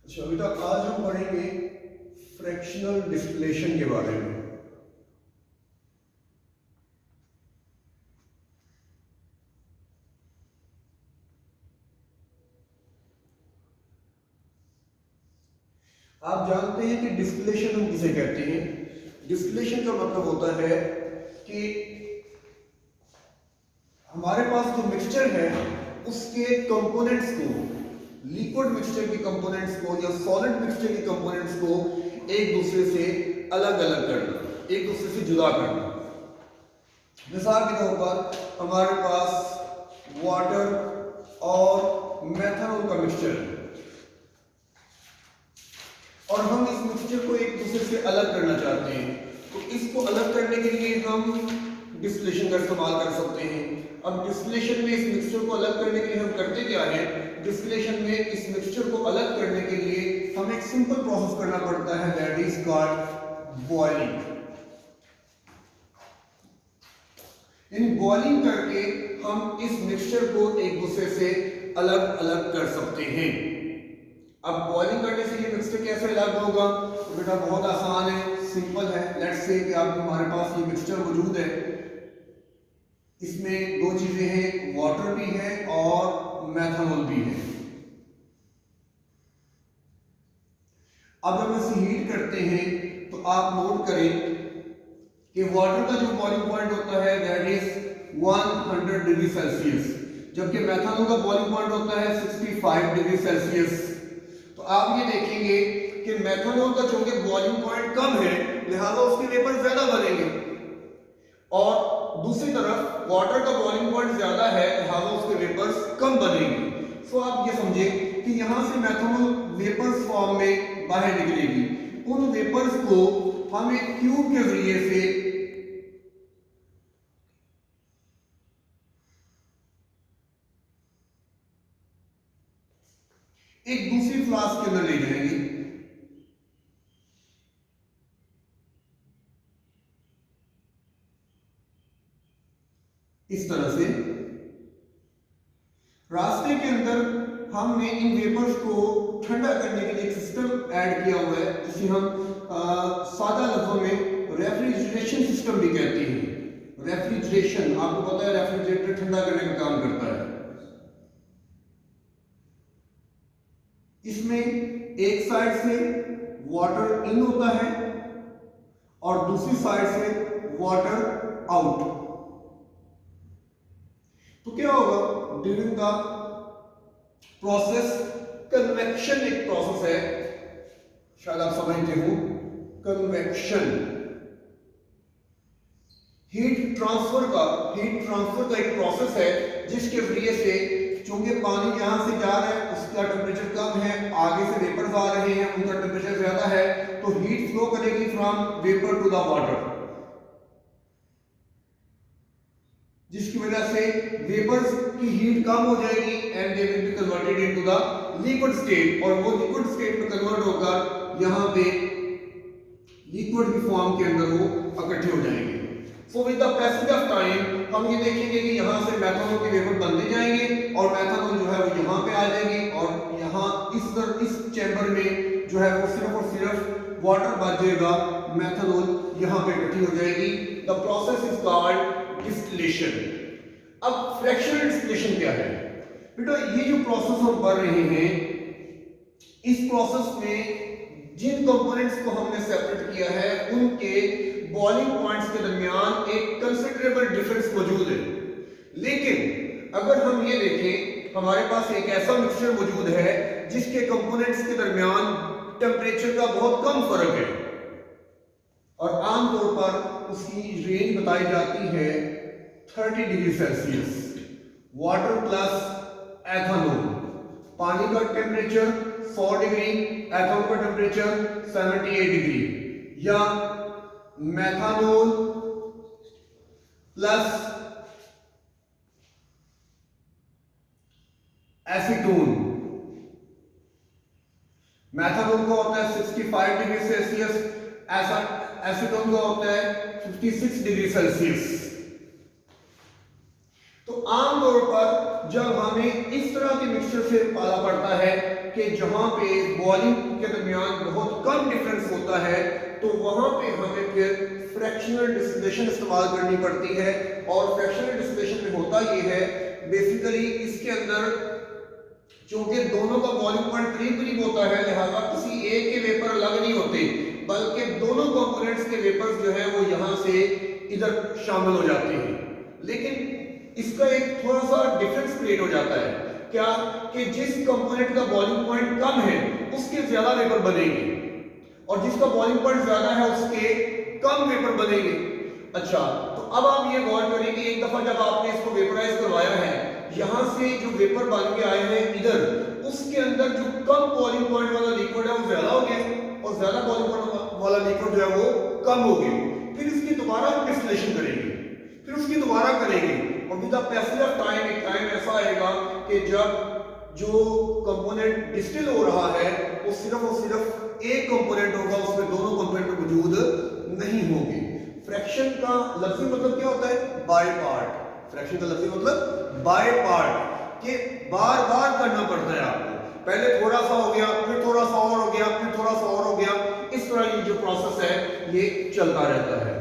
अच्छा बेटा, आज हम पढ़ेंगे फ्रैक्शनल डिस्टिलेशन के बारे में। आप जानते हैं कि डिस्टिलेशन हम किसे कहते हैं। डिस्टिलेशन का मतलब होता है कि हमारे पास जो मिक्सचर है उसके कंपोनेंट्स को, लिक्विड मिक्सचर के कंपोनेंट्स को या सॉलिड मिक्सचर के कंपोनेंट्स को एक दूसरे से अलग अलग करना, एक दूसरे से जुदा करना। मिसाल के तौर पर हमारे पास वाटर और मेथनॉल का मिक्सचर है और हम इस मिक्सचर को एक दूसरे से अलग करना चाहते हैं, तो इसको अलग करने के लिए हम डिस्टिलेशन का इस्तेमाल कर सकते हैं। अब डिस्टिलेशन में इस मिक्सचर को अलग करने के लिए हम करते क्या है, डिस्टिलेशन में इस मिक्सचर को अलग करने के लिए हमें एक सिंपल प्रोसेस करना पड़ता है, that is called boiling. In boiling करके हम इस मिक्सचर को एक दूसरे से अलग अलग कर सकते हैं। अब बॉइलिंग करने से ये मिक्सचर कैसे अलग होगा, तो बेटा बहुत आसान है, सिंपल है। लेट्स से कि आप हमारे पास ये मिक्सचर मौजूद है, इसमें दो चीजें हैं, वाटर भी है और मेथनॉल भी है। अब जब इसे हीट करते हैं तो आप नोट करें कि वाटर का जो बॉइलिंग पॉइंट होता है दैट इज 100 डिग्री सेल्सियस, जबकि मेथनॉल का बॉइलिंग पॉइंट होता है 65 डिग्री सेल्सियस। तो आप ये देखेंगे कि मेथनॉल का चूंकि बॉइलिंग पॉइंट कम है लिहाजा उसके वेपर ज्यादा बनेंगे, और दूसरी तरफ वाटर का बॉइलिंग पॉइंट ज्यादा है लिहाजा उसके वेपर्स कम बनेंगे। सो आप ये समझे कि यहां से मेथनॉल वेपर्स फॉर्म में बाहर निकलेगी, उन वेपर्स को हम एक ट्यूब के जरिए से एक दूसरी फ्लास्क के अंदर ले जाएंगे। इस तरह से रास्ते के अंदर हमने इन वेपर्स को ठंडा करने के लिए एक सिस्टम ऐड किया हुआ है जिसे हम सादा लफ्जों में रेफ्रिजरेशन सिस्टम भी कहते हैं। रेफ्रिजरेशन आपको पता है, रेफ्रिजरेटर ठंडा करने का काम करता है। इसमें एक साइड से वाटर इन होता है और दूसरी साइड से वाटर आउट। तो क्या होगा, ड्यूरिंग द प्रोसेस, कन्वेक्शन एक प्रोसेस है, शायद आप समझते हो, कन्वेक्शन हीट ट्रांसफर का एक प्रोसेस है जिसके जरिए से चूंकि पानी यहां से जा रहा है उसका टेम्परेचर कम है, आगे से वेपर्स आ रहे हैं उनका टेम्परेचर ज्यादा है, तो हीट फ्लो करेगी from vapour to the water, जिसकी वजह से वेपर्स की हीट कम हो जाएगी and they will be converted into the liquid state, और वो लिक्विड स्टेट में कन्वर्ट होकर यहां पे लिक्विड की फॉर्म के अंदर वो इकट्ठे हो जाएंगे। So with the passage of time हम ये देखेंगे कि यहां से मेथनॉल के वेपर बनते जाएंगे और मेथनॉल जो है वो यहां पे आ जाएगी और यहां इस चैम्बर में जो है वो सिर्फ और सिर्फ वाटर बच जाएगा, मेथनॉल यहां पे इकट्ठी हो जाएगी। The process is called distillation. अब फ्रैक्शनल डिस्टिलेशन क्या है बेटा, ये जो प्रोसेस हम पढ़ रहे हैं इस प्रोसेस में जिन कंपोनेंट्स को हमने सेपरेट किया है उनके बॉइलिंग पॉइंट्स के दरमियान एक कंसिडरेबल डिफरेंस मौजूद है। लेकिन अगर हम ये देखें, हमारे पास एक ऐसा मिक्सचर मौजूद है जिसके कंपोनेंट्स के दरमियान टेम्परेचर का बहुत कम फर्क है और आमतौर पर उसकी रेंज बताई जाती है 30 degree Celsius. Water plus ethanol, पानी का टेम्परेचर 100 डिग्री, एथेनॉल का टेम्परेचर 78 डिग्री, या मेथनॉल प्लस एसीटोन। मेथनॉल का होता है 65 डिग्री सेल्सियस, ऐसा एसीटोन का होता है 56 डिग्री सेल्सियस। तो आमतौर पर जब हमें इस तरह के मिक्सचर से पाला पड़ता है कि जहां पे वॉल्यूम के दरमियान बहुत कम डिफरेंस होता है तो वहां पे हमें फिर फ्रैक्शनल डिस्टिलेशन इस्तेमाल करनी पड़ती है। और फ्रैक्शनल डिस्टिलेशन में होता ये है बेसिकली इसके अंदर क्योंकि दोनों का वॉल्यूम पॉइंट करीब करीब होता है, लिहाजा किसी एक के वेपर अलग नहीं होते बल्कि दोनों कंपोनेंट्स के वेपर्स जो है वो यहां से इधर शामिल हो जाते हैं। लेकिन इसका एक थोड़ा सा डिफरेंस क्रिएट हो जाता है, क्या कि जिस कंपोनेंट का वॉल्यूम पॉइंट कम है उसके ज्यादा वेपर बनेंगे और जिसका वॉल्यूम पॉइंट ज्यादा है उसके कम वेपर बनेंगे। अच्छा, तो अब आप ये गौर करें कि एक दफा जब आपने इसको वेपराइज करवाया है, यहां से जो वेपर बन के आए हैं इधर, उसके अंदर जो कम वॉल्यूम पॉइंट वाला लिक्विड है वो ज्यादा हो गया और ज्यादा वॉल्यूम पॉइंट वाला लिक्विड जो है वो कम हो गया। फिर इसकी दोबारा हम डिस्टिलेशन करेंगे, फिर उसकी दोबारा करेंगे और with the passage of time एक टाइम ऐसा आएगा कि जब जो कंपोनेंट डिस्टिल हो रहा है वो सिर्फ और सिर्फ एक कंपोनेंट होगा, उसमें दोनों कंपोनेंट मौजूद नहीं होंगे। फ्रैक्शन का लफ्जी मतलब क्या होता है? By part. फ्रैक्शन का लफ्जी मतलब बाय पार्ट, कि बार बार करना पड़ता है आपको। पहले थोड़ा सा हो गया, फिर थोड़ा सा और हो गया, फिर थोड़ा सा और हो गया, इस तरह ये जो प्रोसेस है ये चलता रहता है।